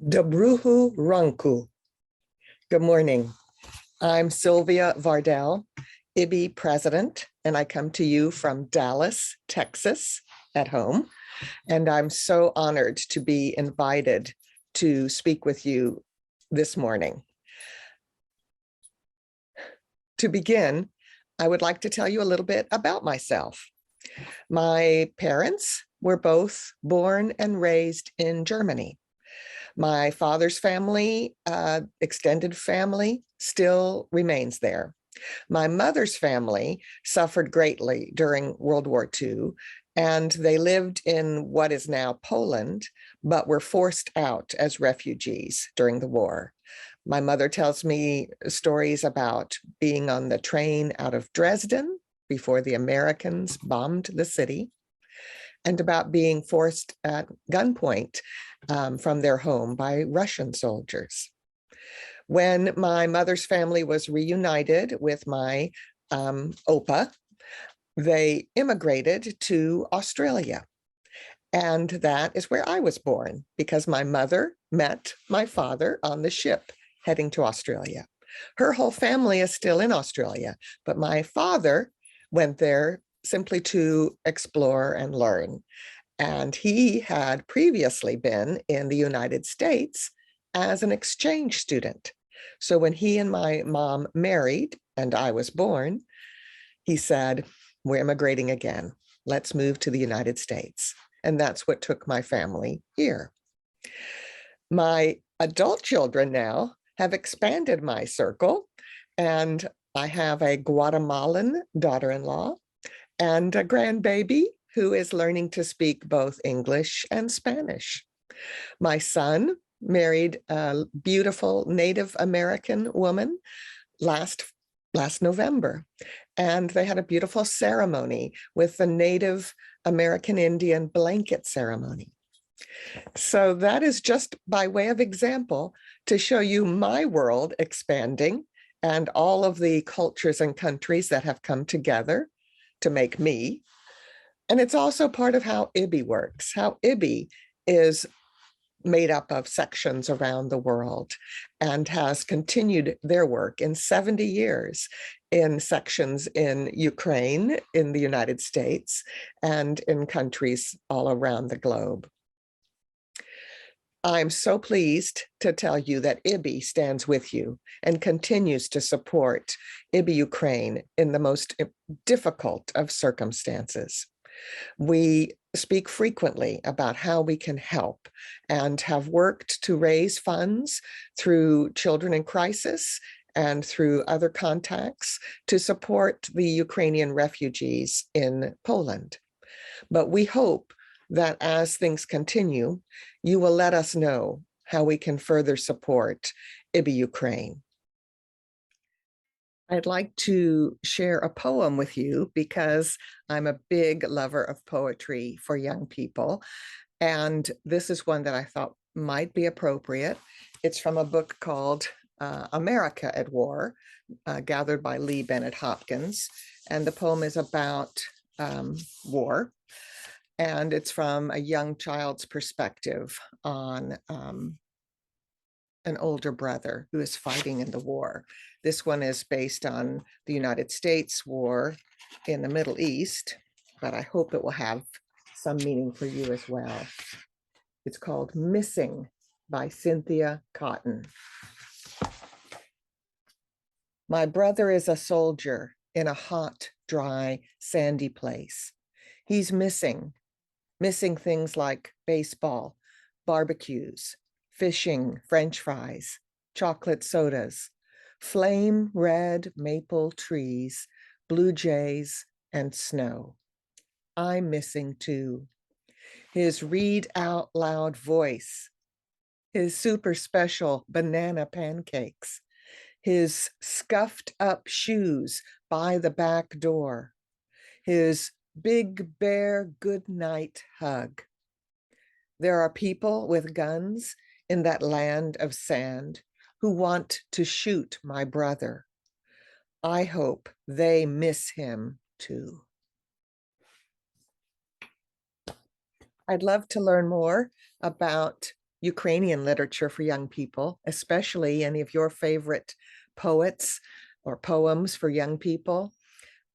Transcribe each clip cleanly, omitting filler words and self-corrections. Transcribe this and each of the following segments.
Dobruhu Ranku. Good morning. I'm Sylvia Vardell, IBBY President, and I come to you from Dallas, Texas, at home. And I'm so honored to be invited to speak with you this morning. To begin, I would like to tell you a little bit about myself. My parents were both born and raised in Germany. My father's family, extended family, still remains there. My mother's family suffered greatly during World War II, and they lived in what is now Poland, but were forced out as refugees during the war. My mother tells me stories about being on the train out of Dresden before the Americans bombed the city, and about being forced at gunpoint from their home by Russian soldiers. When my mother's family was reunited with my Opa, they immigrated to Australia. And that is where I was born, because my mother met my father on the ship heading to Australia. Her whole family is still in Australia, but my father went there simply to explore and learn. And he had previously been in the United States as an exchange student. So when he and my mom married and I was born, he said, "We're immigrating again. Let's move to the United States." And that's what took my family here. My adult children now have expanded my circle, and I have a Guatemalan daughter-in-law and a grandbaby who is learning to speak both English and Spanish. My son married a beautiful Native American woman last November, and they had a beautiful ceremony with the Native American Indian blanket ceremony. So that is just by way of example to show you my world expanding and all of the cultures and countries that have come together to make me. And it's also part of how IBBY works, how IBBY is made up of sections around the world and has continued their work in 70 years in sections in Ukraine, in the United States, and in countries all around the globe. I'm so pleased to tell you that IBBY stands with you and continues to support IBBY Ukraine in the most difficult of circumstances. We speak frequently about how we can help and have worked to raise funds through Children in Crisis and through other contacts to support the Ukrainian refugees in Poland. But we hope that as things continue, you will let us know how we can further support IBBY Ukraine. I'd like to share a poem with you because I'm a big lover of poetry for young people. And this is one that I thought might be appropriate. It's from a book called America at War, gathered by Lee Bennett Hopkins. And the poem is about war. And it's from a young child's perspective on an older brother who is fighting in the war. This one is based on the United States war in the Middle East, but I hope it will have some meaning for you as well. It's called Missing by Cynthia Cotton. My brother is a soldier in a hot, dry, sandy place. He's missing things like baseball, barbecues, fishing, French fries, chocolate sodas, flame red maple trees, blue jays, and snow. I'm missing too. His read out loud voice, his super special banana pancakes, his scuffed up shoes by the back door, his big bear goodnight hug. There are people with guns in that land of sand who want to shoot my brother. I hope they miss him too. I'd love to learn more about Ukrainian literature for young people, especially any of your favorite poets or poems for young people.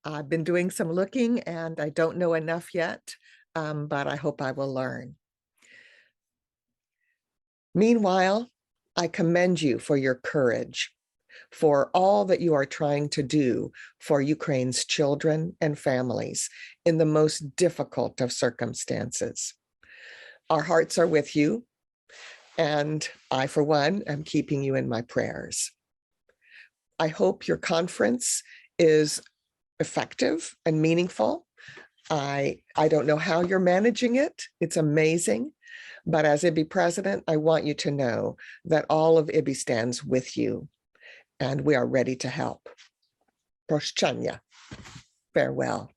I've been doing some looking and I don't know enough yet, but I hope I will learn. Meanwhile, I commend you for your courage, for all that you are trying to do for Ukraine's children and families in the most difficult of circumstances. Our hearts are with you, and I, for one, am keeping you in my prayers. I hope your conference is effective and meaningful. I don't know how you're managing it. It's amazing. But as IBBY President, I want you to know that all of IBBY stands with you, and we are ready to help. Proshchanya. Farewell.